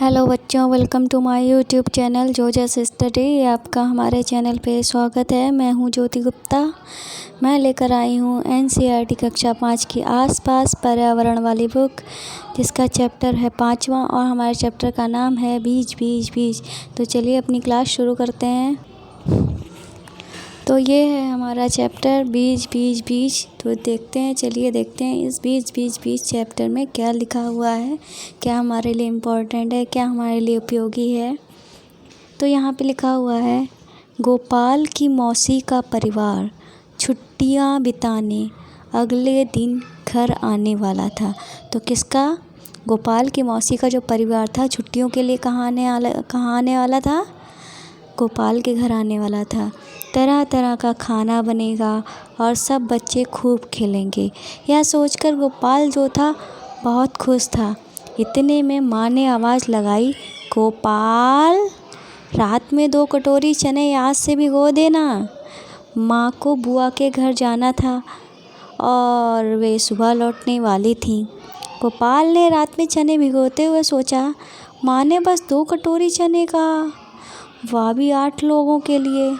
Hello बच्चों, welcome to my YouTube channel जोजस study. आपका हमारे चैनल पे स्वागत है। मैं हूं ज्योति गुप्ता। मैं लेकर आई हूं एनसीईआरटी कक्षा 5 की आसपास पर्यावरण वाली बुक, जिसका चैप्टर है 5वां और हमारे चैप्टर का नाम है बीज बीज बीज। तो चलिए अपनी क्लास शुरू करते हैं। तो ये है हमारा चैप्टर बीज बीज बीज। तो चलिए देखते हैं इस बीज बीज बीज चैप्टर में क्या लिखा हुआ है, क्या हमारे लिए इम्पोर्टेंट है, क्या हमारे लिए उपयोगी है। तो यहाँ पे लिखा हुआ है, गोपाल की मौसी का परिवार छुट्टियाँ बिताने अगले दिन घर आने वाला था। तो किसका? गोपाल की मौसी का जो परिवार था छुट्टियों के लिए कहाँ आने वाला था? गोपाल के घर आने वाला था। तरह तरह का खाना बनेगा और सब बच्चे खूब खेलेंगे। यह सोचकर गोपाल जो था बहुत खुश था। इतने में माँ ने आवाज़ लगाई, गोपाल, रात में 2 कटोरी चने याद से भिगो देना। माँ को बुआ के घर जाना था और वे सुबह लौटने वाली थीं। गोपाल ने रात में चने भिगोते हुए सोचा, माँ ने बस 2 कटोरी चने कहा, वह भी 8 लोगों के लिए,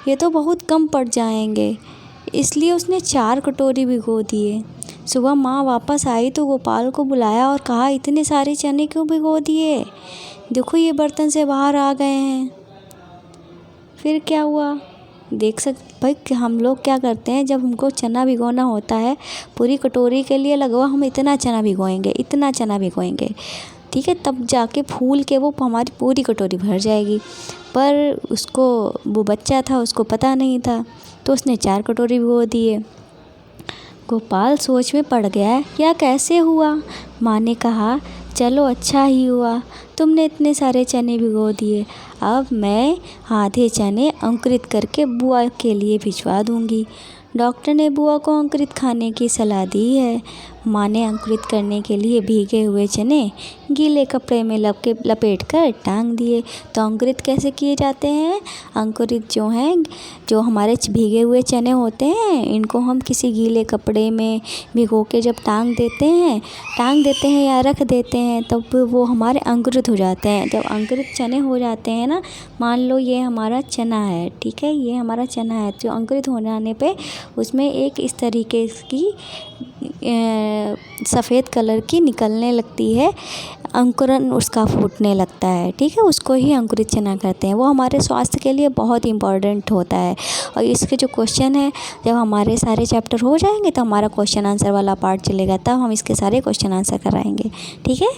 ये तो बहुत कम पड़ जाएंगे। इसलिए उसने 4 कटोरी भिगो दिए। सुबह माँ वापस आई तो गोपाल को बुलाया और कहा, इतने सारे चने क्यों भिगो दिए? देखो ये बर्तन से बाहर आ गए हैं। फिर क्या हुआ? देख सकते भाई कि हम लोग क्या करते हैं, जब हमको चना भिगोना होता है पूरी कटोरी के लिए लगवा हम इतना चना भिगोएंगे, ठीक है, तब जाके फूल के वो हमारी पूरी कटोरी भर जाएगी। पर उसको, वो बच्चा था, उसको पता नहीं था, तो उसने 4 कटोरी भिगो दिए। गोपाल सोच में पड़ गया, यह कैसे हुआ? माँ ने कहा, चलो अच्छा ही हुआ तुमने इतने सारे चने भिगो दिए। अब मैं आधे चने अंकुरित करके बुआ के लिए भिजवा दूंगी। डॉक्टर ने बुआ को अंकुरित खाने की सलाह दी है। माँ ने अंकुरित करने के लिए भीगे हुए चने गीले कपड़े में लपेट कर टांग दिए। तो अंकुरित कैसे किए जाते हैं? अंकुरित जो हमारे भीगे हुए चने होते हैं, इनको हम किसी गीले कपड़े में भिगो के जब टांग देते हैं या रख देते हैं, तब वो हमारे अंकुरित हो जाते हैं। जब अंकुरित चने हो जाते हैं ना, मान लो ये हमारा चना है, ठीक है, ये हमारा चना है, तो अंकुरित हो जाने पे उसमें एक इस तरीके की सफ़ेद कलर की निकलने लगती है, अंकुरन उसका फूटने लगता है, ठीक है, उसको ही अंकुरित चना कहते हैं। वो हमारे स्वास्थ्य के लिए बहुत इम्पॉर्टेंट होता है। और इसके जो क्वेश्चन है, जब हमारे सारे चैप्टर हो जाएंगे तो हमारा क्वेश्चन आंसर वाला पार्ट चलेगा, तब हम इसके सारे क्वेश्चन आंसर कराएंगे, ठीक है।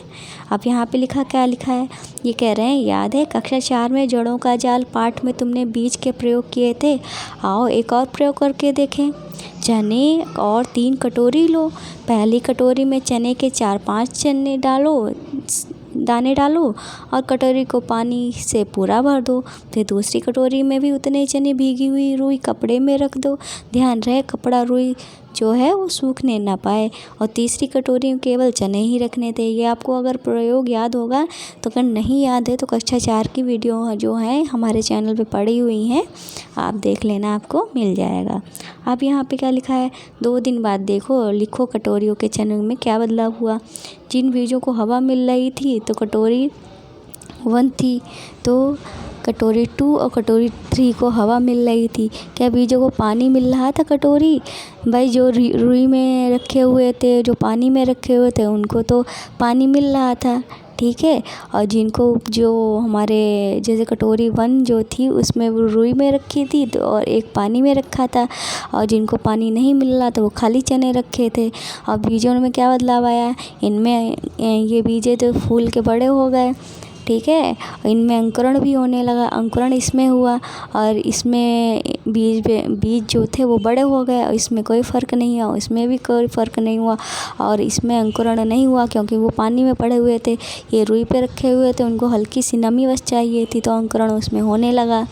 अब यहाँ पे क्या लिखा है, ये कह रहे हैं, याद है कक्षा 4 में जड़ों का जाल पाठ में तुमने बीज के प्रयोग किए थे? आओ एक और प्रयोग करके देखें। चने और 3 कटोरी लो। पहली कटोरी में चने के 4-5 दाने डालो और कटोरी को पानी से पूरा भर दो। फिर दूसरी कटोरी में भी उतने चने भीगी हुई रुई कपड़े में रख दो। ध्यान रहे कपड़ा रुई जो है वो सूखने ना पाए। और तीसरी कटोरी में केवल चने ही रखने थे। ये आपको अगर प्रयोग याद होगा तो, अगर नहीं याद है तो कक्षा 4 की वीडियो जो है हमारे चैनल पे पड़ी हुई हैं, आप देख लेना, आपको मिल जाएगा। अब यहाँ पे क्या लिखा है, 2 दिन बाद लिखो कटोरियों के चनों में क्या बदलाव हुआ। जिन बीजों को हवा मिल रही थी तो कटोरी 1 थी, तो कटोरी 2 और कटोरी 3 को हवा मिल रही थी। क्या बीजों को पानी मिल रहा था? कटोरी भाई जो रुई में रखे हुए थे, जो पानी में रखे हुए थे, उनको तो पानी मिल रहा था, ठीक है। और जो हमारे जैसे कटोरी 1 जो थी उसमें वो रुई में रखी थी तो, और एक पानी में रखा था, और जिनको पानी नहीं मिल रहा था वो खाली चने रखे थे। और बीजों में क्या बदलाव आया, इनमें ये बीजे तो फूल के बड़े हो गए, ठीक है, इनमें अंकुरण भी होने लगा, अंकुरण इसमें हुआ, और इसमें बीज जो थे वो बड़े हो गए, और इसमें कोई फ़र्क नहीं हुआ, इसमें भी कोई फ़र्क नहीं हुआ, और इसमें अंकुरण नहीं हुआ क्योंकि वो पानी में पड़े हुए थे। ये रुई पे रखे हुए थे, उनको हल्की सी नमी बस चाहिए थी, तो अंकुरण उसमें होने लगा।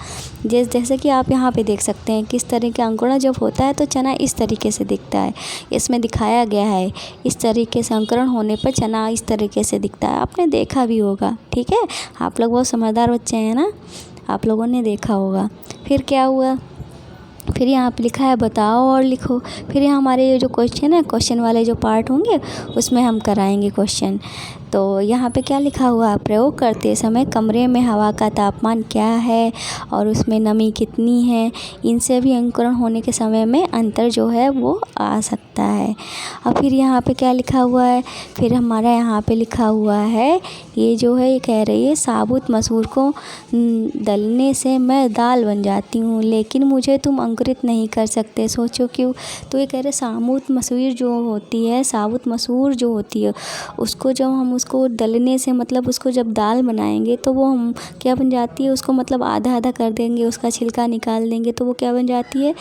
जैसे कि आप यहाँ पे देख सकते हैं किस तरह का अंकुरण जब होता है तो चना इस तरीके से दिखता है, इसमें दिखाया गया है। इस तरीके से अंकुरण होने पर चना इस तरीके से दिखता है, आपने देखा भी होगा, ठीक है। आप लोग बहुत समझदार बच्चे हैं ना, आप लोगों ने देखा होगा। फिर क्या हुआ, फिर यहाँ पे लिखा है बताओ और लिखो। फिर यहाँ हमारे ये जो क्वेश्चन है, क्वेश्चन वाले जो पार्ट होंगे उसमें हम कराएंगे क्वेश्चन। तो यहाँ पे क्या लिखा हुआ है, प्रयोग करते समय कमरे में हवा का तापमान क्या है और उसमें नमी कितनी है, इनसे भी अंकुरण होने के समय में अंतर जो है वो आ सकता है। और फिर यहाँ पे क्या लिखा हुआ है, फिर हमारा यहाँ पे लिखा हुआ है, ये जो है ये कह रही है साबुत मसूर को दलने से मैं दाल बन जाती हूँ, लेकिन मुझे तुम अंकुरित नहीं कर सकते, सोचो क्यों। तो ये कह रहे साबुत मसूर जो होती है, साबुत मसूर जो होती है उसको जब हम उसको दलने से मतलब उसको जब दाल बनाएंगे तो वो हम क्या बन जाती है, उसको मतलब आधा आधा कर देंगे, उसका छिलका निकाल देंगे तो वो क्या बन जाती है,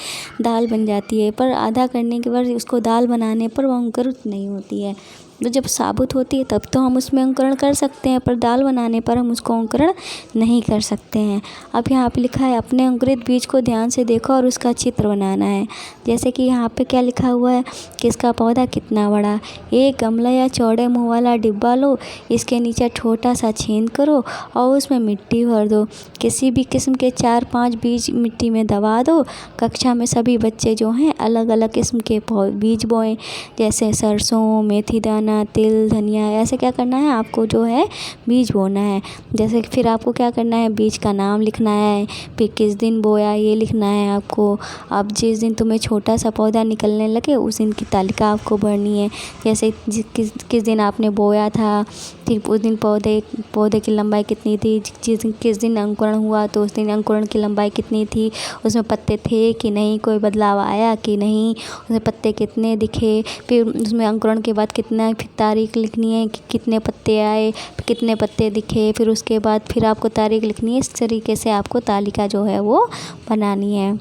दाल बन जाती है। पर आधा करने के बाद उसको दाल बनाने पर वो अंकुरित नहीं होती है। तो जब साबुत होती है तब तो हम उसमें अंकुरण कर सकते हैं, पर दाल बनाने पर हम उसको अंकुरण नहीं कर सकते हैं। अब यहाँ पे लिखा है अपने अंकुरित बीज को ध्यान से देखो और उसका चित्र बनाना है। जैसे कि यहाँ पे क्या लिखा हुआ है कि इसका पौधा कितना बड़ा, एक गमला या चौड़े मुँह वाला डिब्बा लो, इसके नीचे छोटा सा छेद करो और उसमें मिट्टी भर दो, किसी भी किस्म के 4-5 बीज मिट्टी में दबा दो। कक्षा में सभी बच्चे जो हैं अलग अलग किस्म के बीज बोएं, जैसे सरसों, मेथी दाना, तिल, धनिया, ऐसे क्या करना है आपको जो है बीज बोना है। जैसे फिर आपको क्या करना है, बीज का नाम लिखना है, फिर किस दिन बोया ये लिखना है आपको। अब जिस दिन तुम्हें छोटा सा पौधा निकलने लगे उस दिन की तालिका आपको भरनी है। जैसे किस दिन आपने बोया था, फिर उस दिन पौधे की लंबाई कितनी थी, किस दिन अंकुरण हुआ तो उस दिन अंकुरण की लंबाई कितनी थी, उसमें पत्ते थे कि नहीं, कोई बदलाव आया कि नहीं, उसमें पत्ते कितने दिखे, फिर उसमें अंकुरण के बाद कितना, फिर तारीख लिखनी है कि कितने पत्ते आए, कितने पत्ते दिखे, फिर उसके बाद फिर आपको तारीख लिखनी है। इस तरीके से आपको तालिका जो है वो बनानी है।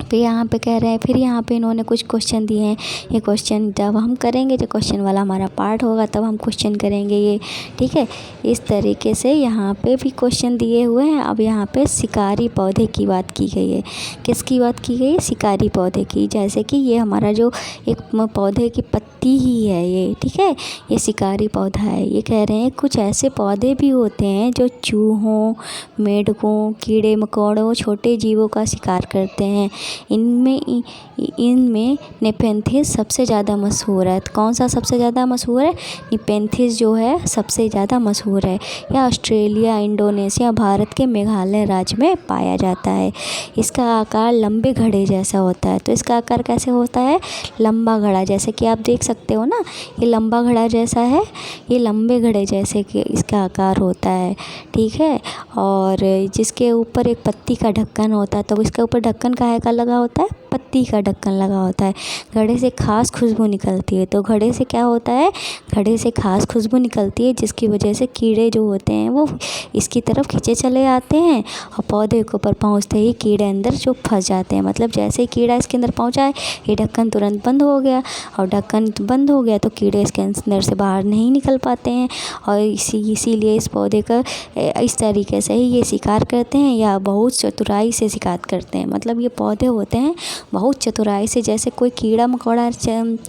तो यहाँ पे कह रहे हैं, फिर यहाँ पे इन्होंने कुछ क्वेश्चन दिए हैं। ये क्वेश्चन जब हम करेंगे, जो क्वेश्चन वाला हमारा पार्ट होगा तब हम क्वेश्चन करेंगे ये, ठीक है। इस तरीके से यहाँ पे भी क्वेश्चन दिए हुए हैं। अब यहाँ पे शिकारी पौधे की बात की गई है। किसकी बात की गई है, शिकारी पौधे की। जैसे कि ये हमारा जो एक पौधे की पत्ती ही है ये, ठीक है, ये शिकारी पौधा है। ये कह रहे हैं कुछ ऐसे पौधे भी होते हैं जो चूहों, मेंढकों, कीड़े मकोड़ों, छोटे जीवों का शिकार करते हैं। इनमें नेपेंथिस सबसे ज़्यादा मशहूर है। कौन सा सबसे ज़्यादा मशहूर है, नेपेंथिस जो है सबसे ज़्यादा मशहूर है। यह ऑस्ट्रेलिया, इंडोनेशिया, भारत के मेघालय राज्य में पाया जाता है। इसका आकार लंबे घड़े जैसा होता है। तो इसका आकार कैसे होता है, लंबा घड़ा, जैसे कि आप देख सकते हो ना, ये लंबा घड़ा जैसा है, ये लंबे घड़े जैसे कि इसका आकार होता है, ठीक है। और जिसके ऊपर एक पत्ती का ढक्कन होता है, तो इसके ऊपर ढक्कन काहे का लगा होता है, पत्ती का ढक्कन लगा होता है। घड़े से खास खुशबू निकलती है। तो घड़े से क्या होता है, घड़े से खास खुशबू निकलती है, जिसकी वजह से कीड़े जो होते हैं वो इसकी तरफ खींचे चले आते हैं और पौधे के ऊपर पहुंचते ही कीड़े अंदर जो फंस जाते हैं। मतलब जैसे ही कीड़ा इसके अंदर पहुंचा है, ये ढक्कन तुरंत बंद हो गया, और ढक्कन बंद हो गया तो कीड़े इसके अंदर से बाहर नहीं निकल पाते हैं। और इसीलिए इस पौधे का इस तरीके से ही ये शिकार करते हैं, या बहुत चतुराई से शिकार करते हैं। मतलब ये पौधे होते हैं बहुत चतुराई से, जैसे कोई कीड़ा मकोड़ा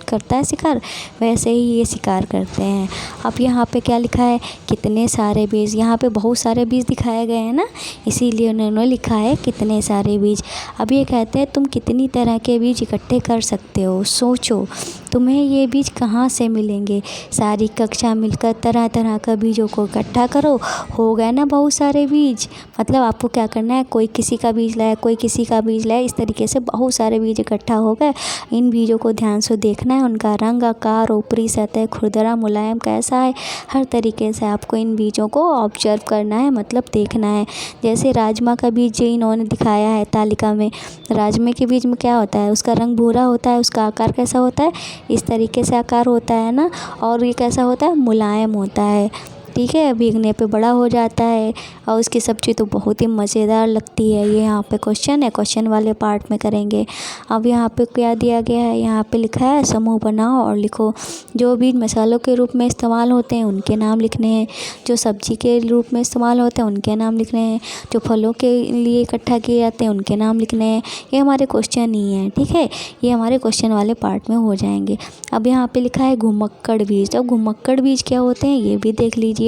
करता है शिकार, वैसे ही ये शिकार करते हैं। अब यहाँ पे क्या लिखा है, कितने सारे बीज। यहाँ पे बहुत सारे बीज दिखाए गए हैं ना, इसीलिए उन्होंने लिखा है कितने सारे बीज। अब ये कहते हैं तुम कितनी तरह के बीज इकट्ठे कर सकते हो, सोचो तुम्हें ये बीज कहाँ से मिलेंगे। सारी कक्षा मिलकर तरह तरह का बीजों को इकट्ठा करो, हो गए ना बहुत सारे बीज। मतलब आपको क्या करना है, कोई किसी का बीज लाया, कोई किसी का बीज लाया, इस तरीके से बहुत सारे बीज इकट्ठा हो गए। इन बीजों को ध्यान से देखना है, उनका रंग, आकार, ऊपरी सतह, खुरदरा, मुलायम कैसा है, हर तरीके से आपको इन बीजों को ऑब्जर्व करना है, मतलब देखना है। जैसे राजमा का बीज इन्होंने दिखाया है तालिका में, राजमा के बीज में क्या होता है, उसका रंग भूरा होता है, उसका आकार कैसा होता है, इस तरीके से आकार होता है ना, और ये कैसा होता है, मुलायम होता है, ठीक है, भीगने पे बड़ा हो जाता है, और उसकी सब्ज़ी तो बहुत ही मज़ेदार लगती है। ये यहाँ पे क्वेश्चन है, क्वेश्चन वाले पार्ट में करेंगे। अब यहाँ पे क्या दिया गया है, यहाँ पे लिखा है समूह बनाओ और लिखो। जो बीज मसालों के रूप में इस्तेमाल होते हैं उनके नाम लिखने हैं, जो सब्जी के रूप में इस्तेमाल होते हैं उनके नाम लिखने हैं, जो फलों के लिए इकट्ठा किए जाते हैं उनके नाम लिखने हैं। ये हमारे क्वेश्चन ही हैं, ठीक है, ये हमारे क्वेश्चन वाले पार्ट में हो जाएंगे। अब यहाँ पे लिखा है घुमक्कड़ बीज। अब घुमक्कड़ बीज क्या होते हैं ये भी देख लीजिए।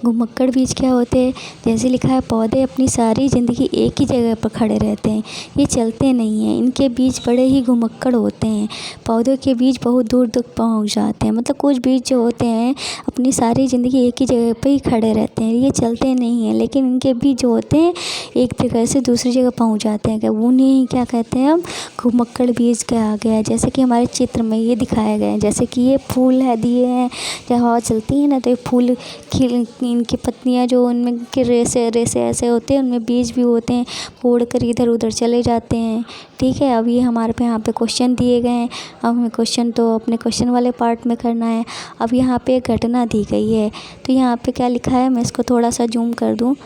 घुमक्कड़ बीज क्या होते हैं? जैसे लिखा है, पौधे अपनी सारी ज़िंदगी एक ही जगह पर खड़े रहते हैं, ये चलते नहीं हैं। इनके बीज बड़े ही घुमक्कड़ होते हैं। पौधों के बीज बहुत दूर तक पहुंच जाते हैं। मतलब कुछ बीज जो होते हैं अपनी सारी ज़िंदगी एक ही जगह पर ही खड़े रहते हैं, ये चलते नहीं हैं। लेकिन इनके बीज जो होते हैं एक जगह से दूसरी जगह पहुँच जाते हैं। उन्हें क्या कहते हैं हम? घुमक्कड़ बीज कहा गया है। जैसे कि हमारे चित्र में ये दिखाया गया है, जैसे कि ये फूल है दिए हैं, जब हवा चलती है ना तो ये फूल खिल, इनकी पत्तियाँ जो उनमें के रेसे रेसे ऐसे होते हैं, उनमें बीज भी होते हैं, वो उड़ कर इधर उधर चले जाते हैं। ठीक है, अब ये हमारे पे यहाँ पे क्वेश्चन दिए गए हैं। अब हमें क्वेश्चन तो अपने क्वेश्चन वाले पार्ट में करना है। अब यहाँ पे एक घटना दी गई है, तो यहाँ पे क्या लिखा है, मैं इसको थोड़ा सा जूम कर दूँ।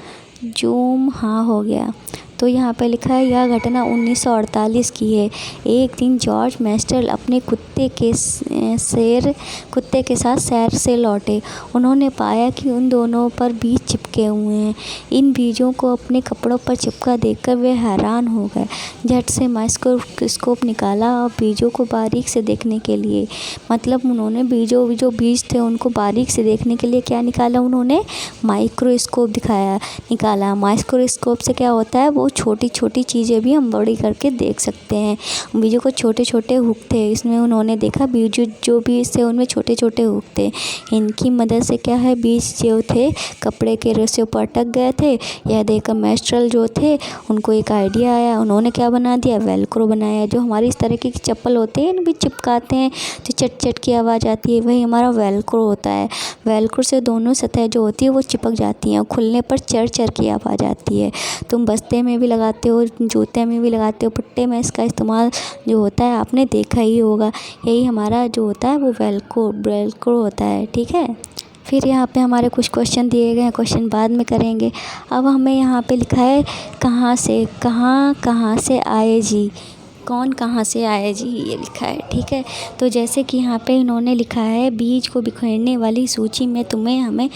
जूम, हाँ हो गया। तो यहाँ पे लिखा है, यह घटना 1948 की है। एक दिन जॉर्ज मैस्टर अपने कुत्ते के साथ सैर से लौटे। उन्होंने पाया कि उन दोनों पर बीज चिपके हुए हैं। इन बीजों को अपने कपड़ों पर चिपका देखकर वे हैरान हो गए। झट से माइक्रोस्कोप निकाला और बीजों को बारीक से देखने के लिए, मतलब उन्होंने जो बीज थे उनको बारीक से देखने के लिए क्या निकाला उन्होंने? माइक्रोस्कोप निकाला। माइक्रोस्कोप से क्या होता है, वो छोटी छोटी चीज़ें भी हम बड़ी करके देख सकते हैं। बीजों को छोटे छोटे हुक थे, इसमें उन्होंने देखा बीज जो बीज थे उनमें छोटे छोटे हुक थे। इनकी मदद से क्या है, बीज जो थे कपड़े के रस्सियों पर अटक गए थे। यह देखकर मैस्ट्रल जो थे उनको एक आइडिया आया। उन्होंने क्या बना दिया? वेलक्रो बनाया। जो हमारी इस तरह की चप्पल होते हैं भी चिपकाते हैं तो चट चट की आवाज़ आती है, वही हमारा वेलक्रो होता है। वेलक्रो से दोनों सतह जो होती है वो चिपक जाती हैं और खुलने पर चर चर की आवाज़ आती है। तुम बस्ते में भी लगाते हो, जूते में भी लगाते हो, पट्टे में इसका इस्तेमाल जो होता है आपने देखा ही होगा। यही हमारा जो होता है वो वेलक्रो होता है। ठीक है, फिर यहाँ पे हमारे कुछ क्वेश्चन दिए गए हैं, क्वेश्चन बाद में करेंगे। अब हमें यहाँ पे लिखा है, कहाँ से आए जी, कौन कहाँ से आए जी, ये लिखा है। ठीक है, तो जैसे कि यहाँ पे इन्होंने लिखा है, बीज को बिखेरने वाली सूची में हमें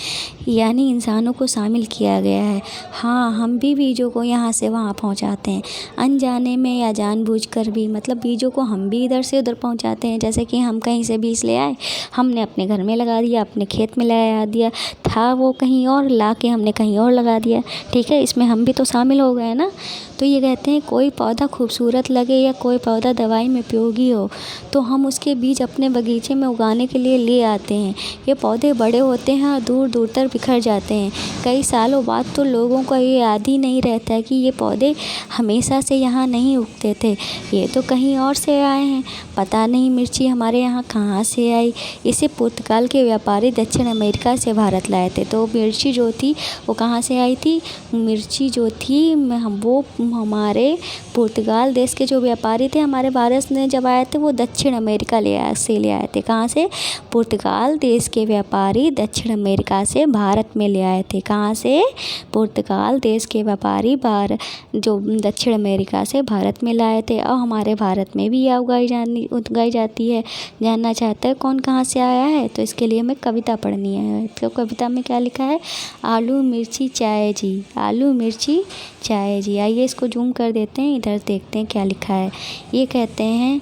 यानी इंसानों को शामिल किया गया है। हाँ, हम भी बीजों को यहाँ से वहाँ पहुँचाते हैं, अनजाने में या जानबूझकर भी। मतलब बीजों को हम भी इधर से उधर पहुँचाते हैं। जैसे कि हम कहीं से बीज ले आए, हमने अपने घर में लगा दिया, अपने खेत में लगा दिया, था वो कहीं और, ला के हमने कहीं और लगा दिया। ठीक है, इसमें हम भी तो शामिल हो गए ना। तो ये कहते हैं, कोई पौधा खूबसूरत लगे या कोई पौधा दवाई में उपयोगी हो तो हम उसके बीज अपने बगीचे में उगाने के लिए ले आते हैं। ये पौधे बड़े होते हैं और दूर दूर तक बिखर जाते हैं। कई सालों बाद तो लोगों को ये याद ही नहीं रहता है कि ये पौधे हमेशा से यहाँ नहीं उगते थे, ये तो कहीं और से आए हैं। पता नहीं मिर्ची हमारे यहाँ कहाँ से आई। इसे पुर्तगाल के व्यापारी दक्षिण अमेरिका से भारत लाए थे। तो मिर्ची जो थी वो कहाँ से आई थी? मिर्ची जो थी वो हमारे पुर्तगाल देश के जो व्यापारी थे हमारे भारत में जब आए थे, वो दक्षिण अमेरिका ले आए थे। कहाँ से? पुर्तगाल देश के व्यापारी दक्षिण अमेरिका से भारत में ले आए थे। कहाँ से? पुर्तगाल देश के व्यापारी जो दक्षिण अमेरिका से भारत में लाए थे। और हमारे भारत में भी यह उगाई जाती है। जानना चाहता है कौन कहाँ से आया है, तो इसके लिए हमें कविता पढ़नी है। तो कविता में क्या लिखा है? आलू मिर्ची चाय जी, आलू मिर्ची चाय जी। आइए इसको जूम कर देते हैं, इधर देखते हैं क्या लिखा है। ये कहते हैं,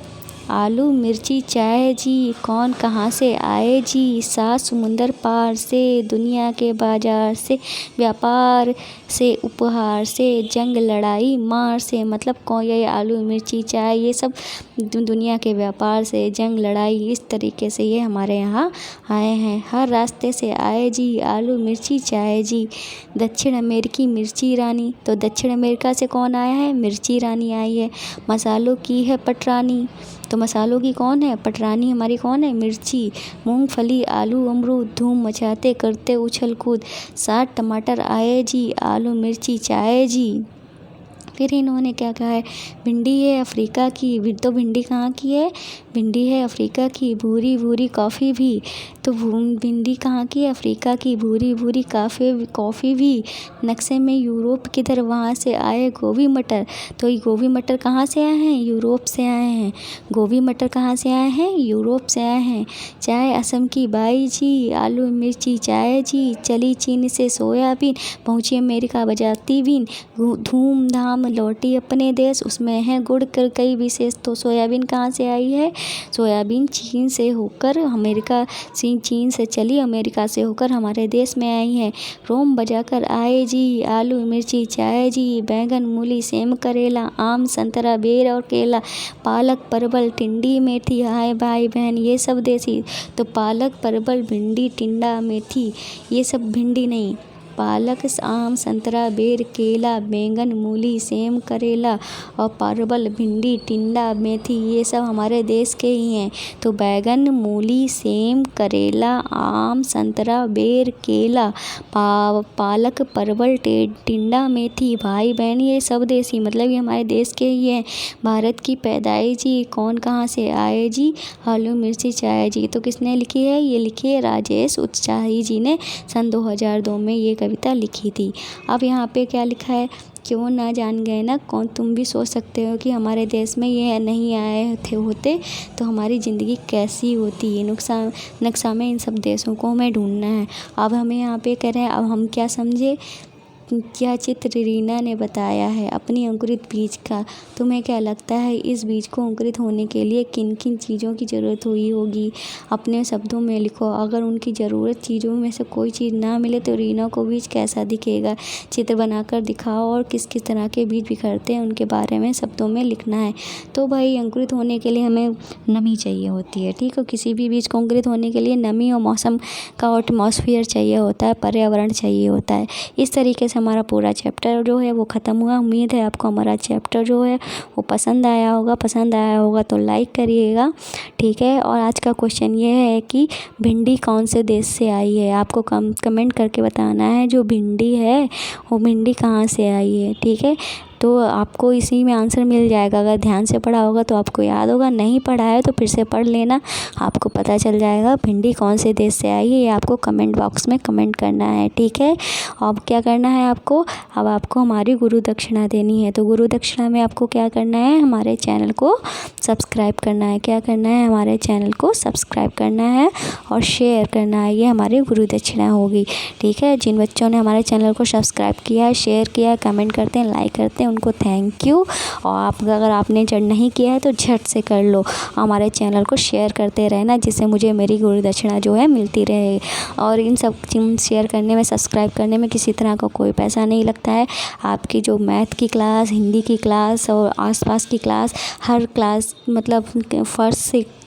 आलू मिर्ची चाय जी, कौन कहाँ से आए जी, सात समुंदर पार से, दुनिया के बाजार से, व्यापार से, उपहार से, जंग लड़ाई मार से। मतलब कौन? ये आलू मिर्ची चाय ये सब दुनिया के व्यापार से, जंग लड़ाई, इस तरीके से ये हमारे यहाँ आए हैं। हर रास्ते से आए जी, आलू मिर्ची चाय जी, दक्षिण अमेरिकी मिर्ची रानी। तो दक्षिण अमेरिका से कौन आया है? मिर्ची रानी आई है। मसालों की है पटरानी, तो मसालों की कौन है? पटरानी हमारी कौन है? मिर्ची। मूंगफली, आलू, अमरूद, धूम मचाते करते उछल कूद, 60 टमाटर आए जी, आलू मिर्ची चाय जी। फिर इन्होंने क्या कहा है? भिंडी है अफ्रीका की। तो भिंडी कहाँ की है? भिंडी है अफ्रीका की। भूरी भूरी कॉफ़ी भी, तो भिंडी कहाँ की? अफ्रीका की। भूरी भूरी कॉफ़ी भी। नक्शे में यूरोप किधर, वहाँ से आए गोभी मटर। तो ये गोभी मटर कहाँ से आए हैं? यूरोप से आए हैं। गोभी मटर कहाँ से आए हैं? यूरोप से आए हैं। चाय असम की बाई जी, आलू मिर्ची चाय जी, चली चीन से सोयाबीन, पहुँची अमेरिका बजाती बीन, धूमधाम लौटी अपने देश, उसमें है गुड़ कर कई विशेष। तो सोयाबीन कहाँ से आई है? सोयाबीन चीन से होकर अमेरिका चीन से चली अमेरिका से होकर हमारे देश में आई है। रोम बजाकर आए जी, आलू मिर्ची चाय जी, बैंगन मूली सेम करेला, आम संतरा बेर और केला, पालक परवल टिंडी मेथी, हाय भाई बहन ये सब देसी। तो पालक परवल भिंडी टिंडा मेथी ये सब भिंडी नहीं, पालक आम संतरा बेर केला बैंगन मूली सेम करेला और परवल भिंडी टिंडा मेथी ये सब हमारे देश के ही हैं। तो बैंगन मूली सेम करेला आम संतरा बेर केला पालक परवल टिंडा मेथी भाई बहन ये सब देसी, मतलब ये हमारे देश के ही हैं। भारत की पैदाइश जी, कौन कहाँ से आए जी, आलू मिर्ची चाय जी। तो किसने लिखी है, ये लिखी है राजेश उत्साही जी ने सन 2002 में ये कविता लिखी थी। अब यहाँ पे क्या लिखा है, क्यों ना जान गए ना कौन। तुम भी सोच सकते हो कि हमारे देश में ये नहीं आए थे होते तो हमारी ज़िंदगी कैसी होती है। नक्शा में इन सब देशों को हमें ढूंढना है। अब हमें यहाँ पे कह रहे हैं, अब हम क्या समझे, क्या चित्र रीना ने बताया है अपनी अंकुरित बीज का। तुम्हें क्या लगता है इस बीज को अंकुरित होने के लिए किन किन चीज़ों की ज़रूरत हुई होगी, अपने शब्दों में लिखो। अगर उनकी ज़रूरत चीज़ों में से कोई चीज़ ना मिले तो रीना को बीज कैसा दिखेगा, चित्र बनाकर दिखाओ और किस किस तरह के बीज बिखरते हैं उनके बारे में शब्दों में लिखना है। तो भाई अंकुरित होने के लिए हमें नमी चाहिए होती है, ठीक है। किसी भी बीज को अंकुरित होने के लिए नमी और मौसम का एटमॉस्फेयर चाहिए होता है, पर्यावरण चाहिए होता है। इस तरीके से हमारा पूरा चैप्टर जो है वो ख़त्म हुआ। उम्मीद है आपको हमारा चैप्टर जो है वो पसंद आया होगा तो लाइक करिएगा, ठीक है। और आज का क्वेश्चन ये है कि भिंडी कौन से देश से आई है, आपको कमेंट करके बताना है। जो भिंडी है वो भिंडी कहाँ से आई है, ठीक है। तो आपको इसी में आंसर मिल जाएगा। अगर ध्यान से पढ़ा होगा तो आपको याद होगा, नहीं पढ़ा है तो फिर से पढ़ लेना, आपको पता चल जाएगा भिंडी कौन से देश से आई है। ये आपको कमेंट बॉक्स में कमेंट करना है, ठीक है। अब क्या करना है आपको, अब आपको हमारी गुरु दक्षिणा देनी है। तो गुरु दक्षिणा में आपको क्या करना है, हमारे चैनल को सब्सक्राइब करना है। क्या करना है, हमारे चैनल को सब्सक्राइब करना है और शेयर करना है। ये हमारी गुरु दक्षिणा होगी, ठीक है। जिन बच्चों ने हमारे चैनल को सब्सक्राइब किया है, शेयर किया है, कमेंट करते हैं, लाइक करते हैं, उनको थैंक यू। और अगर आपने जड़ नहीं किया है तो झट से कर लो। हमारे चैनल को शेयर करते रहना जिससे मुझे मेरी गुरु दक्षिणा जो है मिलती रहे। और इन सब शेयर करने में सब्सक्राइब करने में किसी तरह का कोई पैसा नहीं लगता है। आपकी जो मैथ की क्लास, हिंदी की क्लास और आसपास की क्लास, हर क्लास मतलब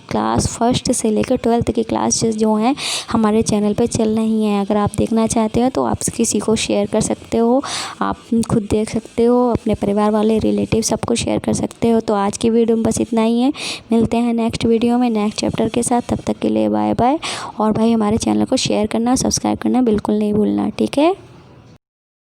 फर्स्ट से लेकर 12th की क्लासेस जो हैं हमारे चैनल पे चल रही हैं। अगर आप देखना चाहते हो तो आप किसी को शेयर कर सकते हो, आप खुद देख सकते हो, अपने परिवार वाले रिलेटिव सबको शेयर कर सकते हो। तो आज की वीडियो में बस इतना ही है, मिलते हैं नेक्स्ट वीडियो में नेक्स्ट चैप्टर के साथ। तब तक के लिए बाय बाय। और भाई हमारे चैनल को शेयर करना, सब्सक्राइब करना बिल्कुल नहीं भूलना, ठीक है।